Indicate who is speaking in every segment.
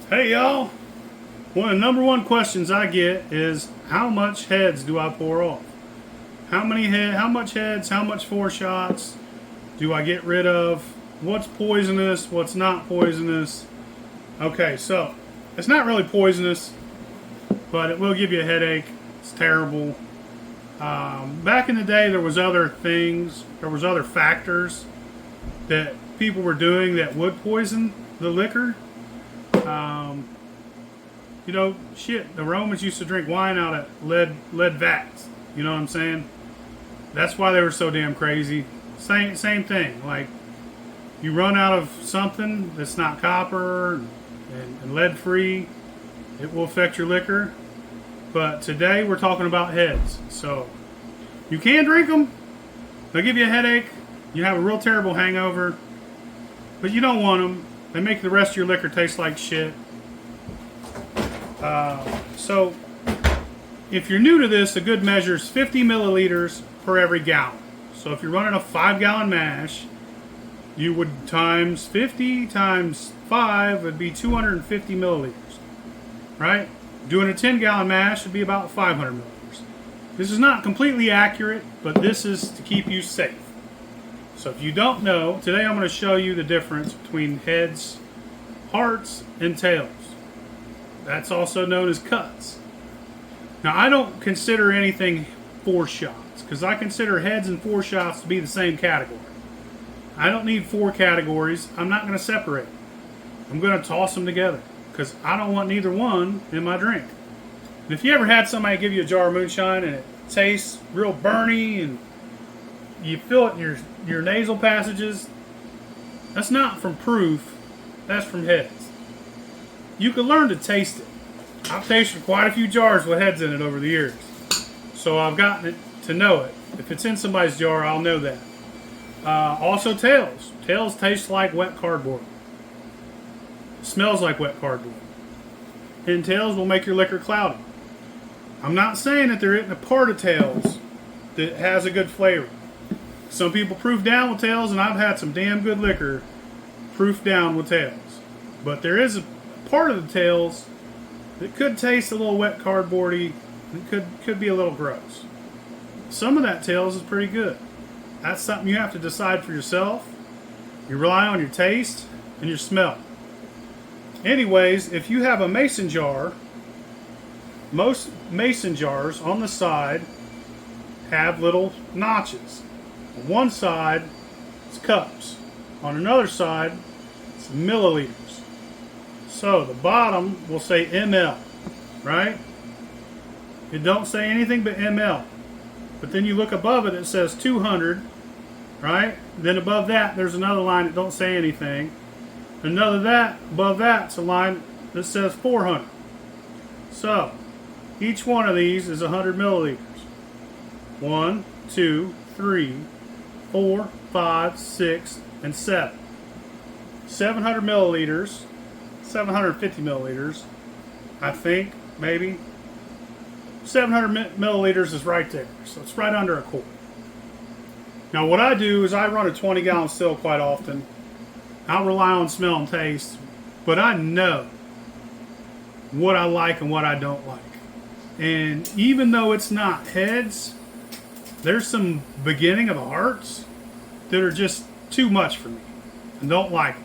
Speaker 1: Hey y'all! One of the number one questions I get is how much heads do I pour off? How much heads, how much foreshots do I get rid of? What's poisonous, what's not poisonous? Okay, so it's not really poisonous, but it will give you a headache. It's terrible. Back in the day there was other factors that people were doing that would poison the liquor. Um, the Romans used to drink wine out of lead vats. You know what I'm saying? That's why they were so damn crazy. Same thing. Like you run out of something that's not copper and lead free, it will affect your liquor. But today we're talking about heads. So you can drink them. They'll give you a headache. You have a real terrible hangover. But you don't want them. They make the rest of your liquor taste like shit. So if you're new to this, a good measure is 50 milliliters per every gallon. So if you're running a 5-gallon mash, you would times 50 times 5 would be 250 milliliters. Right? Doing a 10-gallon mash would be about 500 milliliters. This is not completely accurate, but this is to keep you safe. So if you don't know, today I'm going to show you the difference between heads, hearts, and tails. That's also known as cuts. Now I don't consider anything foreshots because I consider heads and foreshots to be the same category. I don't need 4 categories. I'm not going to separate them. I'm going to toss them together because I don't want neither one in my drink. And if you ever had somebody give you a jar of moonshine and it tastes real burny and you feel it in your nasal passages, that's not from proof, that's from heads. You can learn to taste it. I've tasted quite a few jars with heads in it over the years, so I've gotten it to know it. If it's in somebody's jar, I'll know that. Also tails. Tails taste like wet cardboard. Smells like wet cardboard. And tails will make your liquor cloudy. I'm not saying that there isn't a part of tails that has a good flavor. Some people proof down with tails, and I've had some damn good liquor proof down with tails. But there is a part of the tails that could taste a little wet cardboardy. It could be a little gross. Some of that tails is pretty good. That's something you have to decide for yourself. You rely on your taste and your smell. Anyways, if you have a mason jar, most mason jars on the side have little notches. On one side, it's cups. On another side, it's milliliters. So the bottom will say ml, right? It don't say anything but ml. But then you look above it, it says 200, right? Then above that, there's another line that don't say anything. Above that's a line that says 400. So each one of these is 100 milliliters. 1, 2, 3, 4, 5, 6, and 7. 700 milliliters, 750 milliliters, I think, maybe. 700 milliliters is right there, so it's right under a quart. Now what I do is I run a 20-gallon still quite often. I'll rely on smell and taste, but I know what I like and what I don't like. And even though it's not heads, there's some beginning of the hearts that are just too much for me and don't like it.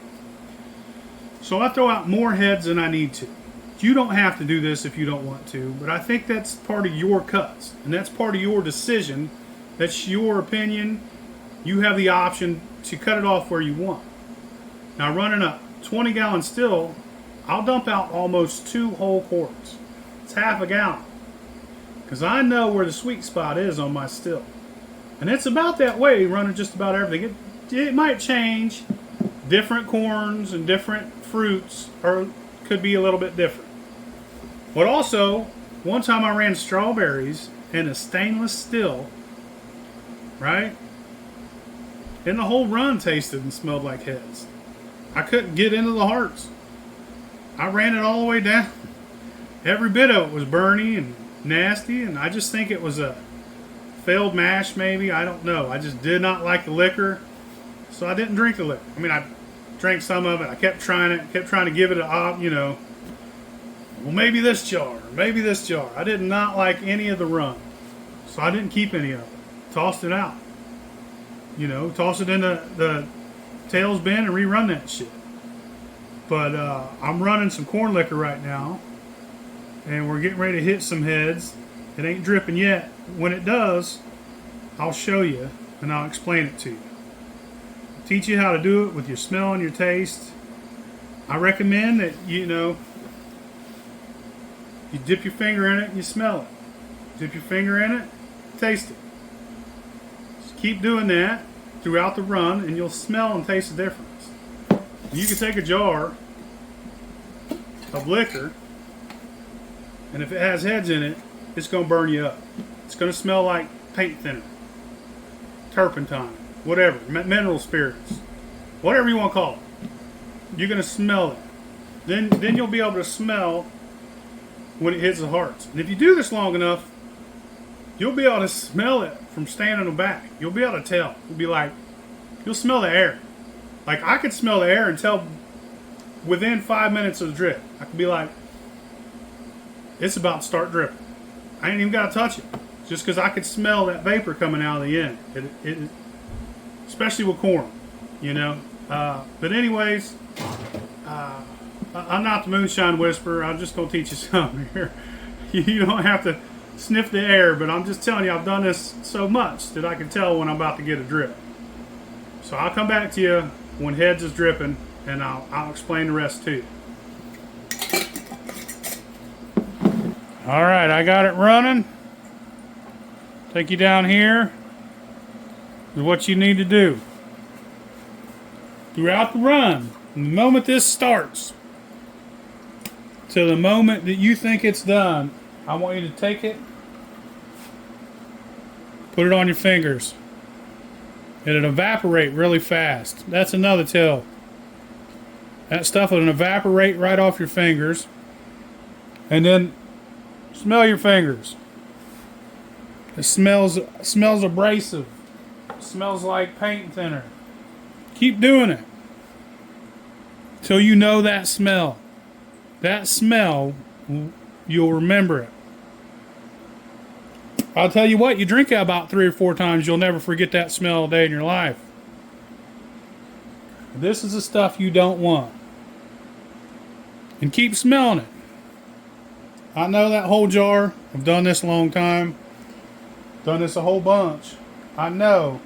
Speaker 1: So I throw out more heads than I need to. You don't have to do this if you don't want to, but I think that's part of your cuts, and that's part of your decision. That's your opinion. You have the option to cut it off where you want. Now running a 20-gallon still, I'll dump out almost 2 whole quarts. It's half a gallon. Because I know where the sweet spot is on my still. And it's about that way running just about everything. It might change. Different corns and different fruits could be a little bit different. But also, one time I ran strawberries in a stainless still, right? And the whole run tasted and smelled like heads. I couldn't get into the hearts. I ran it all the way down. Every bit of it was burny and nasty, and I just think it was a failed mash maybe. I don't know. I just did not like the liquor, so I didn't drink the liquor. I mean, I drank some of it. I kept trying to give it a, well, maybe this jar, maybe this jar. I did not like any of the run, so I didn't keep any of it. Tossed it out. You know, toss it in the tails bin and rerun that shit. But I'm running some corn liquor right now, and we're getting ready to hit some heads. It ain't dripping yet. When it does, I'll show you and I'll explain it to you. I'll teach you how to do it with your smell and your taste. I recommend that, you know, you dip your finger in it and you smell it. Dip your finger in it, taste it. Just keep doing that throughout the run and you'll smell and taste the difference. You can take a jar of liquor, and if it has heads in it, it's going to burn you up. It's going to smell like paint thinner, turpentine, whatever, mineral spirits, whatever you want to call it. You're going to smell it. Then you'll be able to smell when it hits the hearts. And if you do this long enough, you'll be able to smell it from standing on the back. You'll be able to tell. You'll be like, you'll smell the air. Like, I could smell the air and tell within 5 minutes of the drip. I could be like, it's about to start dripping. I ain't even got to touch it. Just because I could smell that vapor coming out of the end. Especially with corn, you know. But anyways, I'm not the Moonshine Whisperer. I'm just going to teach you something here. You don't have to sniff the air, but I'm just telling you, I've done this so much that I can tell when I'm about to get a drip. So I'll come back to you when heads is dripping, and I'll explain the rest to you. All right, I got it running. Take you down here. Is what you need to do. Throughout the run, from the moment this starts to the moment that you think it's done, I want you to take it, put it on your fingers. It'll evaporate really fast. That's another tell. That stuff will evaporate right off your fingers. And then smell your fingers. It smells abrasive. It smells like paint thinner. Keep doing it till you know that smell. That smell, you'll remember it. I'll tell you what, you drink that about 3 or 4 times, you'll never forget that smell a day in your life. This is the stuff you don't want. And keep smelling it. I know that whole jar. I've done this a long time. Done this a whole bunch. I know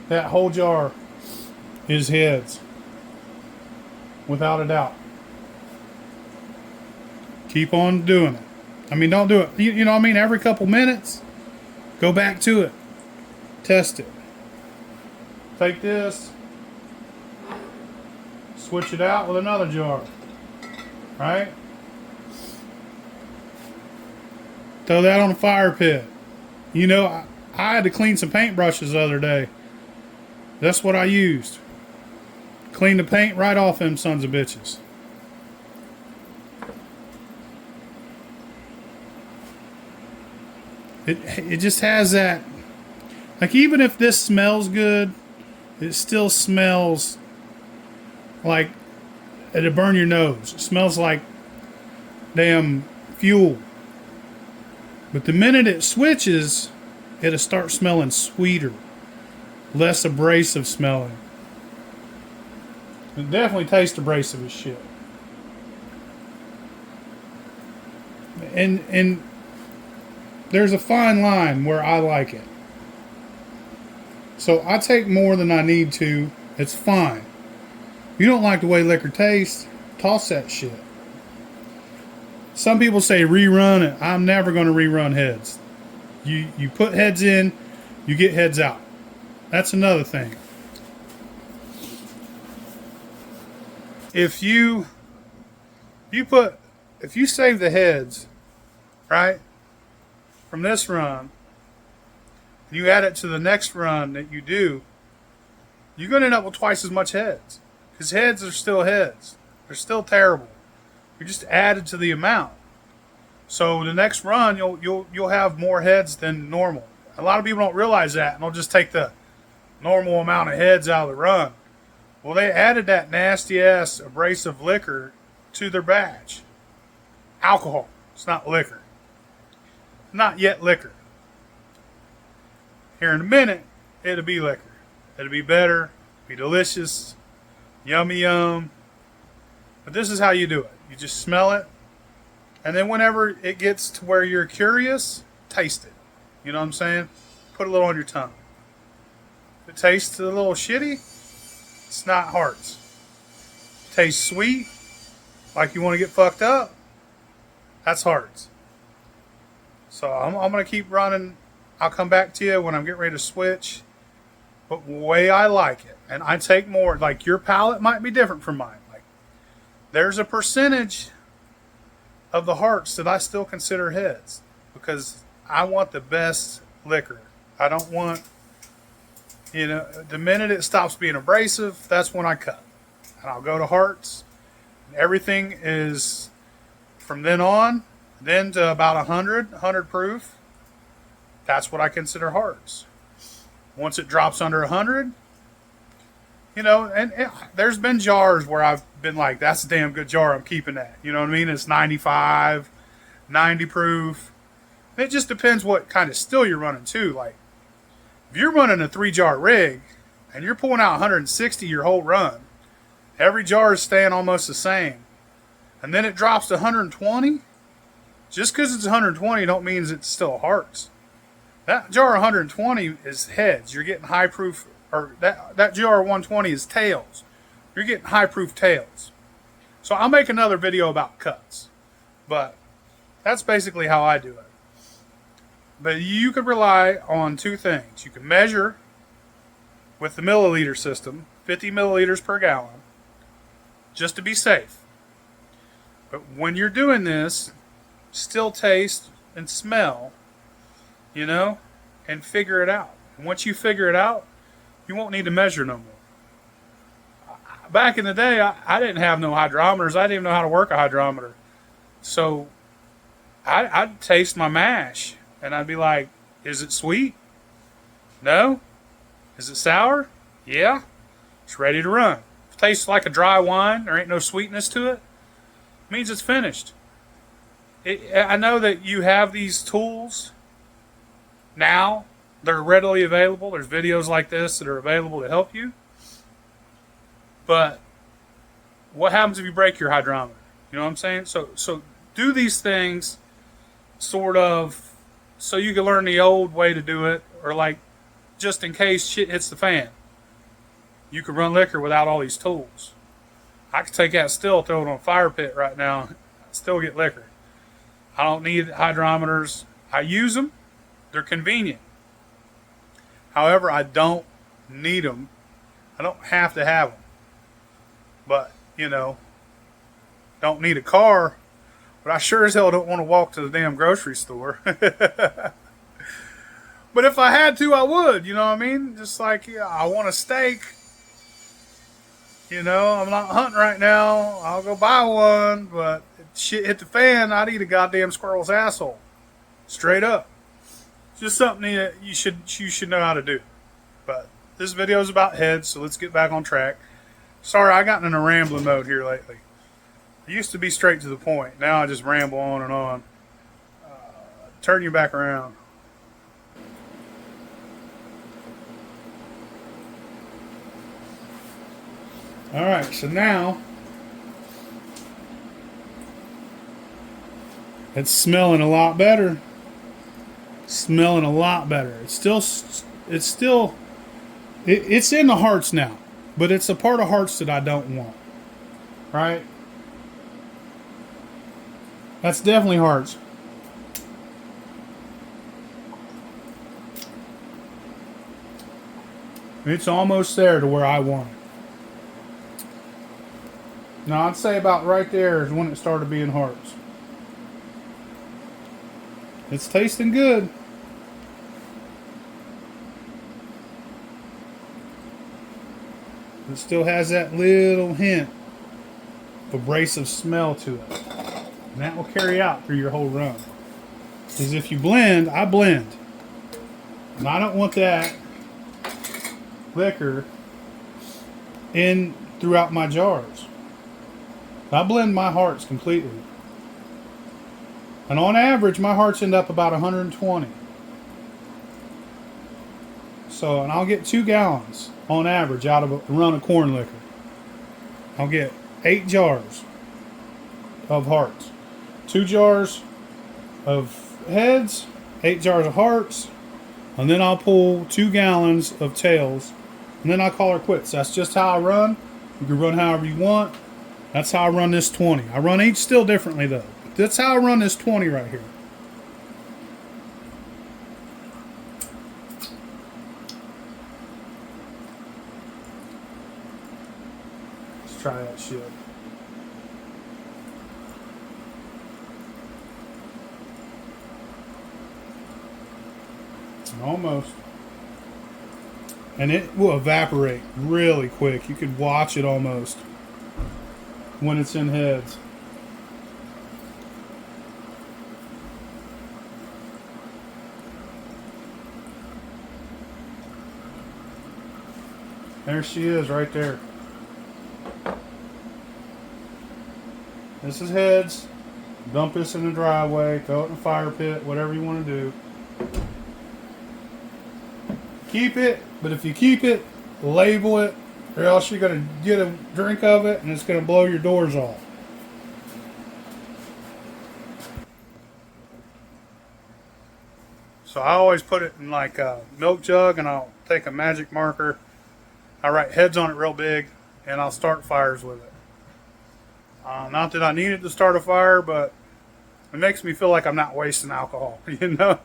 Speaker 1: that whole jar is heads. Without a doubt. Keep on doing it. I mean, don't do it. You know what I mean? Every couple minutes, go back to it. Test it. Take this. Switch it out with another jar. Right? Throw that on a fire pit. You know, I had to clean some paintbrushes the other day. That's what I used. Clean the paint right off them sons of bitches. It just has that, like, even if this smells good, it still smells like it'll burn your nose. It smells like damn fuel. But the minute it switches, it'll start smelling sweeter, less abrasive smelling. It definitely tastes abrasive as shit. And there's a fine line where I like it. So I take more than I need to. It's fine. You don't like the way liquor tastes, toss that shit. Some people say rerun it. I'm never going to rerun heads. You put heads in, you get heads out. That's another thing. If you save the heads, right, from this run, you add it to the next run that you do, you're going to end up with twice as much heads. Because heads are still heads. They're still terrible. You just added to the amount. So the next run, you'll have more heads than normal. A lot of people don't realize that, and they'll just take the normal amount of heads out of the run. Well, they added that nasty ass abrasive liquor to their batch. alcohol. It's not liquor. Not yet liquor. Here in a minute, it'll be liquor. It'll be better, be delicious, yummy yum. But this is how you do it. You just smell it, and then whenever it gets to where you're curious, taste it. You know what I'm saying? Put a little on your tongue. If it tastes a little shitty, it's not hearts. Tastes sweet, like you want to get fucked up, that's hearts. So I'm going to keep running. I'll come back to you when I'm getting ready to switch. But the way I like it, and I take more, like your palate might be different from mine. Like there's a percentage of the hearts that I still consider heads because I want the best liquor. I don't want, the minute it stops being abrasive, that's when I cut. And I'll go to hearts. And everything is from then on, then to about 100 proof. That's what I consider hearts. Once it drops under 100, there's been jars where I've been like, that's a damn good jar, I'm keeping that. You know what I mean? It's 95, 90 proof. It just depends what kind of still you're running too. Like, if you're running a 3-jar rig and you're pulling out 160 your whole run, every jar is staying almost the same. And then it drops to 120. Just because it's 120 don't mean it's still hearts. That jar 120 is heads. You're getting high proof, or that jar 120 is tails. You're getting high proof tails. So I'll make another video about cuts. But that's basically how I do it. But you can rely on two things. You can measure with the milliliter system, 50 milliliters per gallon, just to be safe. But when you're doing this, still taste and smell, and figure it out. And once you figure it out, you won't need to measure no more. Back in the day, I didn't have no hydrometers. I didn't even know how to work a hydrometer. So I'd taste my mash, and I'd be like, is it sweet? No. Is it sour? Yeah. It's ready to run. If it tastes like a dry wine, there ain't no sweetness to it, means it's finished. I know that you have these tools now. They're readily available. There's videos like this that are available to help you. But what happens if you break your hydrometer? You know what I'm saying? So do these things sort of so you can learn the old way to do it, or like just in case shit hits the fan. You can run liquor without all these tools. I could take that still, throw it on a fire pit right now, still get liquor. I don't need hydrometers. I use them. They're convenient. However, I don't need them. I don't have to have them. But, don't need a car. But I sure as hell don't want to walk to the damn grocery store. But if I had to, I would. You know what I mean? Just like, I want a steak. I'm not hunting right now. I'll go buy one. But if shit hit the fan, I'd eat a goddamn squirrel's asshole. Straight up. Just something that you should know how to do. But this video is about heads, so let's get back on track. Sorry, I got in a rambling mode here lately. I used to be straight to the point. Now I just ramble on and on. Turn you back around. Alright, so now it's smelling a lot better. Smelling a lot better. It's in the hearts now, but it's a part of hearts that I don't want. Right? That's definitely hearts. It's almost there to where I want it. Now I'd say about right there is when it started being hearts. It's tasting good. It still has that little hint of abrasive smell to it. And that will carry out through your whole run. Because if you blend, I blend. And I don't want that liquor in throughout my jars. I blend my hearts completely. And on average, my hearts end up about 120. So, and I'll get 2 gallons on average out of a run of corn liquor. I'll get 8 jars of hearts, 2 jars of heads, 8 jars of hearts, and then I'll pull 2 gallons of tails, and then I call her quits. That's just how I run. You can run however you want. That's how I run this 20. I run each still differently though. That's how I run this 20 right here. Let's try that shit. Almost. And it will evaporate really quick. You could watch it almost when it's in heads. There she is right there. This is heads. Dump this in the driveway, throw it in the fire pit, whatever you want to do. Keep it, but if you keep it, label it, or else you're going to get a drink of it and it's going to blow your doors off. So I always put it in like a milk jug, and I'll take a magic marker. I write heads on it real big, and I'll start fires with it. Not that I need it to start a fire, but it makes me feel like I'm not wasting alcohol, you know?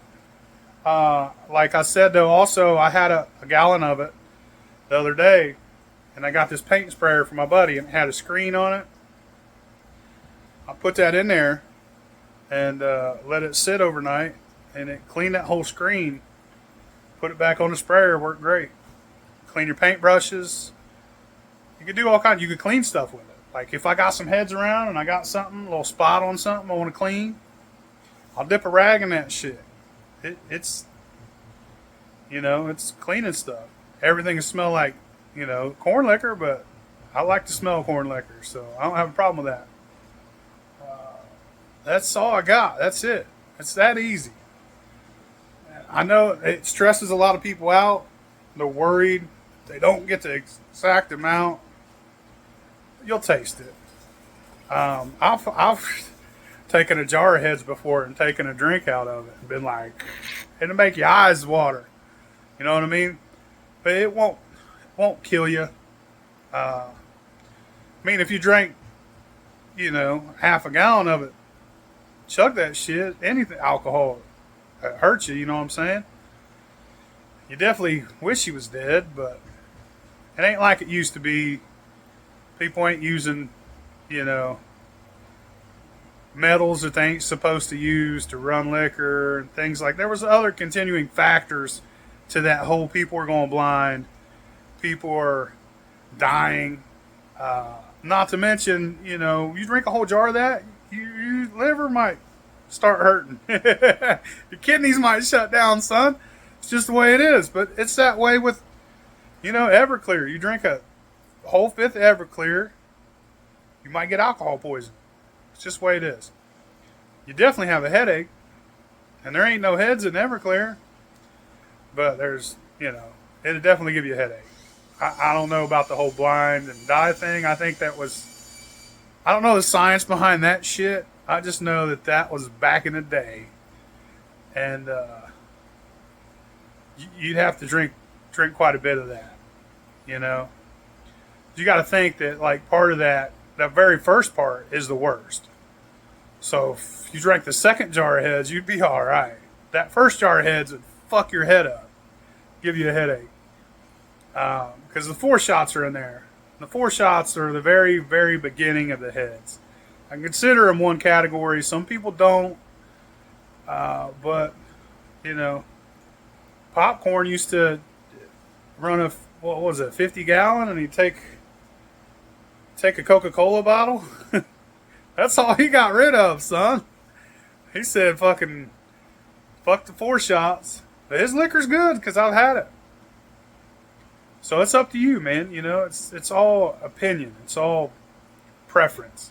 Speaker 1: Like I said, though, also, I had a gallon of it the other day, and I got this paint sprayer from my buddy, and it had a screen on it. I put that in there and let it sit overnight, and it cleaned that whole screen. Put it back on the sprayer, worked great. Clean your paint brushes. You could do all kinds. You could clean stuff with it. Like if I got some heads around and I got something, a little spot on something I want to clean, I'll dip a rag in that shit. It's, you know, it's cleaning stuff. Everything can smell like, you know, corn liquor, but I like to smell corn liquor, so I don't have a problem with that. That's all I got. That's it. It's that easy. I know it stresses a lot of people out. They're worried. They don't get the exact amount. You'll taste it. I've taken a jar of heads before and taken a drink out of it and been like, it'll make your eyes water. You know what I mean? But it won't kill you. I mean, if you drink, you know, half a gallon of it, chug that shit. Anything alcohol hurts you. You know what I'm saying? You definitely wish he was dead, but it ain't like it used to be. People ain't using, you know, metals that they ain't supposed to use to run liquor and things like. There was other continuing factors to that whole. People are going blind. People are dying. Not to mention, you know, you drink a whole jar of that, your liver might start hurting. Your kidneys might shut down, son. It's just the way it is. But it's that way with, you know, Everclear. You drink a whole fifth of Everclear, you might get alcohol poisoning. It's just the way it is. You definitely have a headache, and there ain't no heads in Everclear, but there's, you know, it'll definitely give you a headache. I don't know about the whole blind and die thing. I think that was, I don't know the science behind that shit. I just know that was back in the day, and you'd have to drink quite a bit of that, you know. You got to think that, like, part of that very first part is the worst. So if you drank the second jar of heads, you'd be all right. That first jar of heads would fuck your head up, give you a headache, because the foreshots are in there. The foreshots are the very, very beginning of the heads. I consider them one category. Some people don't, but you know, popcorn used to run a, what was it, 50 gallon, and he'd take a Coca-Cola bottle. That's all he got rid of, son. He said, fuck the foreshots. But his liquor's good because I've had it. So it's up to you, man. You know, it's all opinion. It's all preference.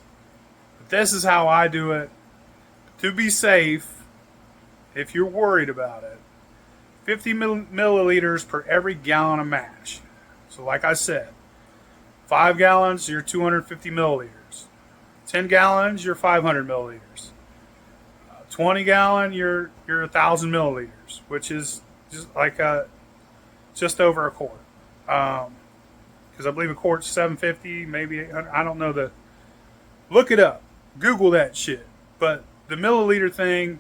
Speaker 1: But this is how I do it. to be safe, if you're worried about it, 50 milliliters per every gallon of mash. So like I said, 5 gallons, you're 250 milliliters. 10 gallons, you're 500 milliliters. 20 gallon, you're 1,000 milliliters, which is just over a quart. Because I believe a quart's 750, maybe 800. I don't know the. Look it up. Google that shit. But the milliliter thing,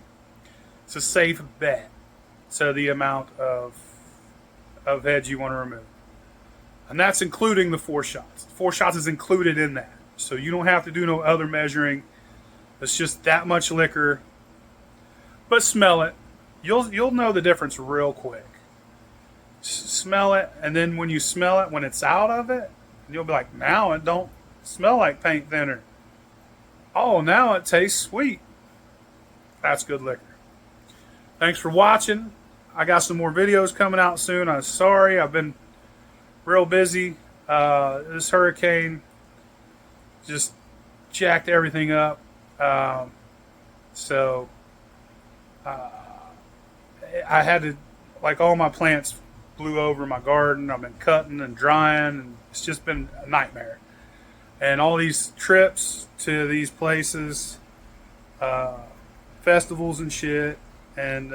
Speaker 1: it's a safe bet. So the amount of heads you want to remove, and that's including the 4 shots. 4 shots is included in that, so you don't have to do no other measuring. It's just that much liquor. But smell it. You'll know the difference real quick. Smell it, and then when you smell it, when it's out of it, you'll be like, now it don't smell like paint thinner. Oh, now it tastes sweet. That's good liquor. Thanks for watching. I got some more videos coming out soon. I'm sorry, I've been real busy. This hurricane just jacked everything up. So I had to, like, all my plants blew over my garden. I've been cutting and drying, and it's just been a nightmare. And all these trips to these places, festivals and shit, and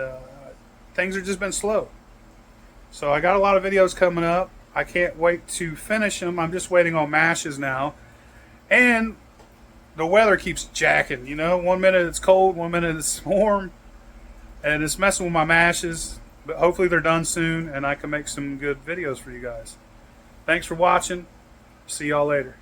Speaker 1: things have just been slow. So I got a lot of videos coming up. I can't wait to finish them. I'm just waiting on mashes now. And the weather keeps jacking, you know. 1 minute it's cold, 1 minute it's warm. And it's messing with my mashes. But hopefully they're done soon and I can make some good videos for you guys. Thanks for watching. See y'all later.